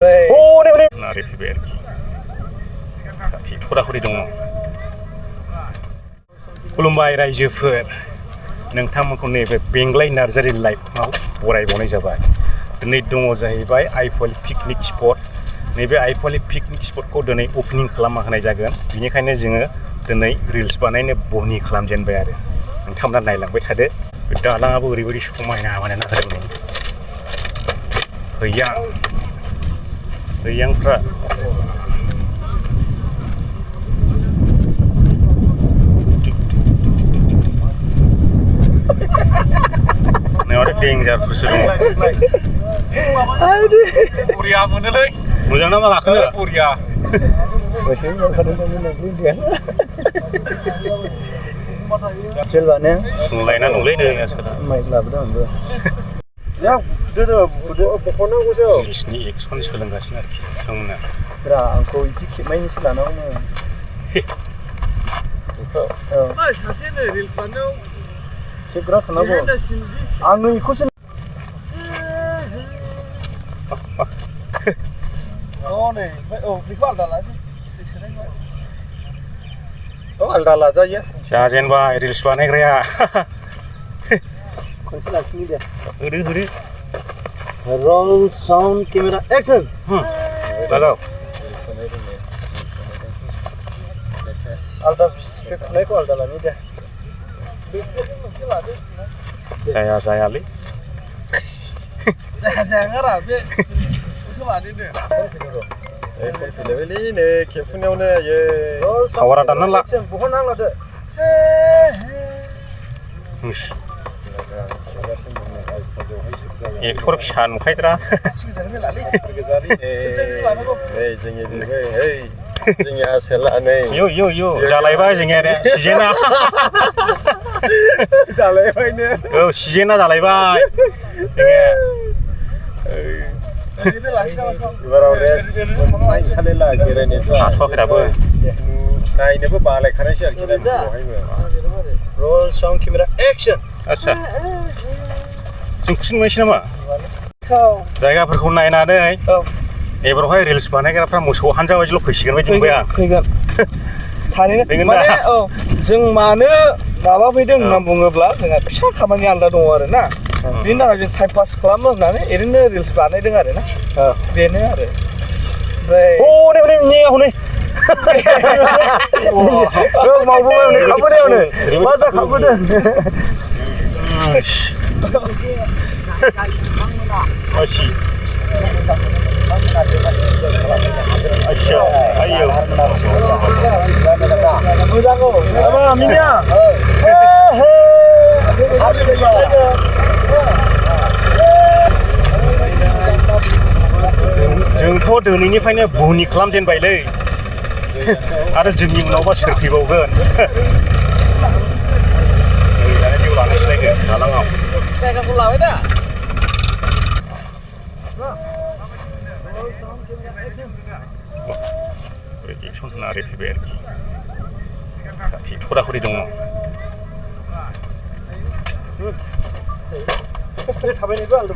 नारि फैबाय आरोखि खरा-खरि दङ। खुलुमबाय रायजोफोर, नोंथांमोनखौ नैबे बेंग्लाय नार्जारि लाइफआव बरायबावनाय जाबाय। दिनै दङ जाहैबाय आइफवालि पिकनिक स्पट। नैबे आइफवालि पिकनिक स्पटखौ दिनै अपेनिं खालामना होनाय जागोन। बेनिखायनो जोङो दिनै रिल्स बानायनो बनि खालामजेनबाय आरो नोंथांमोना नायलांबाय थादो। बे दालाङाबो ओरैबायदि समायना बानायना होदों। हैयांफ्रा नङाबा डेन्जारफोरसो दङ। बरिया मोनोलै। मोजां नामा गाखोनो? बरिया। सुंलायना नुलै दोङो सोरहा। इंलिसनि एक्सन सोलोंगासिनो आरोखि बिथांमोना। आंखौ इदि खेबनायनिसो लानांगौमोन। सासेनो रिल्स बानायनायाव खेबग्रा थानांगौ। आङो बेखौसो आलदा लाजायो। जाजेनबाय रिल्स बानायग्राया। खनसे लाखिनि दे। होदो। रल साउन्ड केमेरा एक्सन। लागाव। आलदा स्पेक फुनायखौ आलदा लानि दे। जायालै। जायारा बे लादो दे। नै खेबफुनायावनो टावारा दानना ला। बहन नांला दे। एक्टर फिसा नुखायद्रा। जोंनि आसोला नै यो जालायबाय जोंनिया सिजेना। जालायबायनो। औ सिजेना जालायबाय जोंनिया। हाथ'वाखै दाबो। नायनोबो बालायखानायसै आरोखि दा बेवहायबो। रल साउन्ड केमेरा एक्सन। आच्छा जों खुसिनबायसै नामा? जायगाफोरखौ नायनानै एबारावहाय रिल्स बानायग्राफ्रा मोसौ हानजा बायदिल' फैसिगोन बायदि मोनबाय आं। फैगोन थारैनो फैगोन माने दा? जों मानो माबा फैदों होनना बुङोब्ला जोंहा फिसा खामानि आलादा दङ आरो ना। बेनि थाखाय जों टाइम पास खालामो होननानै ओरैनो रिल्स बानायदों आरो ना। बेनो आरो ओमफ्राय मावबोबाय खाबोनायावनो मा जाखाबोदों। जोंथ' दिनैनिफ्रायनो बनि खालामजेनबायलै। आरो जोंनि उनावबा सोर फैबावगोन। भिउ लानोसैलायनो दालाङाव। जायगाखौ लाबाय दा। एक्सन नारि फैबाय आरोखि खरा-खरि दङ। थाबायनायबो आलदा